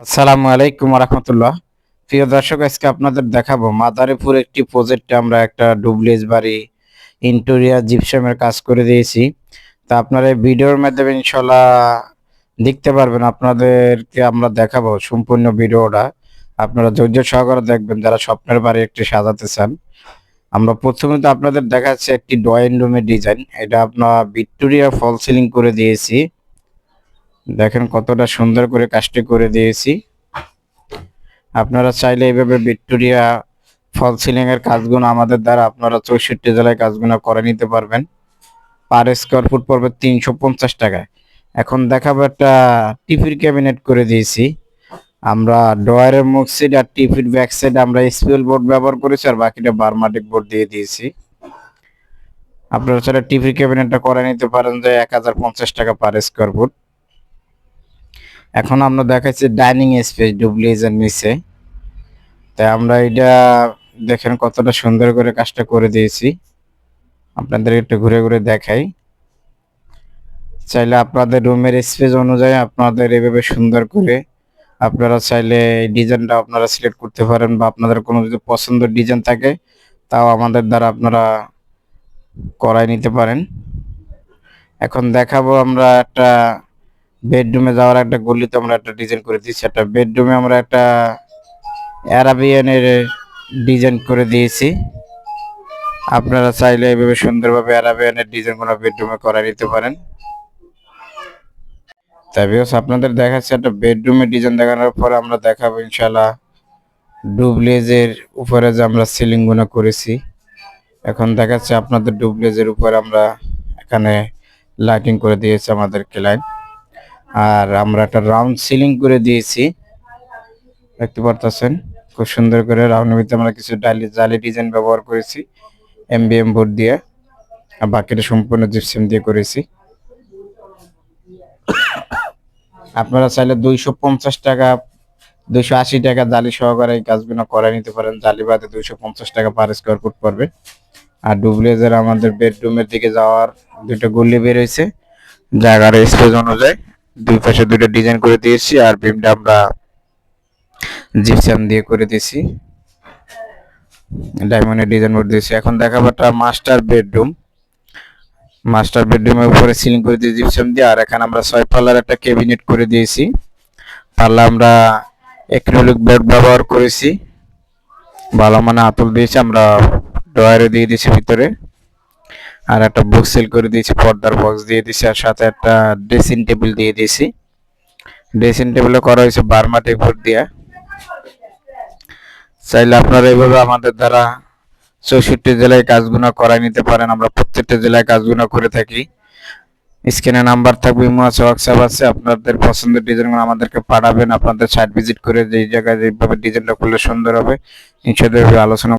আসসালামু আলাইকুম রহমতুল্লাহ। প্রিয় দর্শক, আজকে আপনাদের দেখাবো মাদারীপুর একটি প্রজেক্টে আমরা একটা ডুপ্লেক্স বাড়ি ইন্টেরিয়র জিপসামের কাজ করে দিয়েছি। তা আপনারা এই ভিডিওর মাধ্যমে ইনশাল্লাহ দেখতে পারবেন। আপনাদেরকে আমরা দেখাবো সম্পূর্ণ ভিডিওটা, আপনারা ধৈর্য সহকারে দেখবেন যারা স্বপ্নের বাড়ি একটি সাজাতে চান। আমরা প্রথমে তো আপনাদের দেখাচ্ছি একটি ড্রয়িং রুমের ডিজাইন। এটা আপনার ভিক্টোরিয়া ফল সিলিং করে দিয়েছি। দেখেন কতটা সুন্দর করে কাজটি করে দিয়েছি। আপনারা চাইলে এইভাবে ভিক্টোরিয়া ফল সিলিং এর কাজগুলো আমাদের দ্বারা আপনারা 64 জেলায় কাজগুলো করে নিতে পারবেন। পার স্কোয়ার ফুট পড়বে 350 টাকায়। এখন দেখাবো একটা টিভির ক্যাবিনেট করে দিয়েছি। আমরা ডয়ারের মুখ সাইড আর টিভির ব্যাক সাইড আমরা স্পিল বোর্ড ব্যবহার করেছি, আর বাকিটা বারমাটিক বোর্ড দিয়ে দিয়েছি। আপনারা চাইলে টিভির ক্যাবিনেটটা করে নিতে পারেন যে 1050 টাকা পার স্কোয়ার ফুট। এখন আমরা দেখাচ্ছি ডাইনিং স্পেস ডুপ্লেক্সের নিচে। তাই আমরা এটা দেখেন কতটা সুন্দর করে কাজটা করে দিয়েছি। আপনাদের একটু ঘুরে ঘুরে দেখাই। চাইলে আপনাদের রুমের স্পেস অনুযায়ী আপনাদের এভাবে সুন্দর করে আপনারা চাইলে এই ডিজাইনটা আপনারা সিলেক্ট করতে পারেন, বা আপনাদের কোনো যদি পছন্দের ডিজাইন থাকে তাও আমাদের দ্বারা আপনারা করাই নিতে পারেন। এখন দেখাবো আমরা একটা বেডরুমে যাওয়ার একটা গলিতে আমরা একটা ডিজাইন করে দিয়েছি। একটা বেডরুমে আমরা একটা অ্যারাবিয়ানের ডিজাইন করে দিয়েছি। আপনারা চাইলে এইভাবে সুন্দরভাবে অ্যারাবিয়ানের ডিজাইন কোনো বেডরুমে করে নিতে পারেন। তাই ভিউয়ার্স, আপনাদের দেখাচ্ছে একটা বেডরুমের ডিজাইন দেখানোর পর আমরা দেখাবো ইনশাআল্লাহ ডুপ্লেক্সের উপরে যে আমরা সিলিং গুলো করেছি। এখন দেখাচ্ছে আপনাদের ডুপ্লেক্সের উপরে আমরা এখানে লাইটিং করে দিয়েছি আমাদের ক্লায়েন্ট। আর আমরা একটা রাউন্ড সিলিং করে দিয়েছি, দেখতে পারতেছেন খুব সুন্দর করে। রাউন্ডের ভিতরে আমরা কিছু জালি ডিজাইন ব্যবহার করেছি এমবিএম বোর্ড দিয়ে, আর বাকিটা সম্পূর্ণ জিপসাম দিয়ে করেছি। আপনারা চাইলে 250 টাকা 280 টাকা জালি সহকারে এই কাজগুলো করে নিতে পারেন। জালি বাদে 250 টাকা পার স্কোয়ার ফুট পড়বে। আর ডুপ্লেক্সের আমাদের বেডরুমের দিকে যাওয়ার দুটো গলি বের হয়েছে, জায়গার স্পেস অনুযায়ী দুই পাশে দুটো ডিজাইন করে দিয়েছি, আর বিমটা আমরা জিপসাম দিয়ে করে দিয়েছি, ডায়মন্ডের ডিজাইন করে দিয়েছি। এখন দেখাবো একটা মাস্টার বেডরুমের উপরে সিলিং করে দিয়েছি জিপসাম দিয়ে। আর এখানে আমরা 6 পাল্লার একটা ক্যাবিনেট করে দিয়েছি। পাল্লা আমরা অ্যাক্রিলিক বোর্ড ব্যবহার করেছি, ভালো মানে আতল দিয়েছি আমরা, ড্রয়ারে দিয়ে দিয়েছি ভিতরে। আর একটা বুক সেল করে দিয়েছি, পর্দার বক্স দিয়ে দিয়েছি, আর সাথে একটা ড্রেসিং টেবিল দিয়ে দিয়েছি। ড্রেসিং টেবিলে করা হয়েছে বারমাটিক বোর্ড দিয়ে। চাইলে আপনারা এইভাবে আমাদের দ্বারা 64 জেলায় কাজগুলো করাই নিতে পারেন। আমরা প্রত্যেকটা জেলায় কাজগুলো করে থাকি। স্ক্রিনে নাম্বার থাকবে, ইমো আছে, হোয়াটসঅ্যাপ আছে। আপনাদের পছন্দের ডিজাইনগুলো আমাদেরকে পাঠাবেন। আপনাদের সাইট ভিজিট করে যেই জায়গায় যেভাবে ডিজাইনটা করলে সুন্দর হবে ইনশাআল্লাহ আলোচনা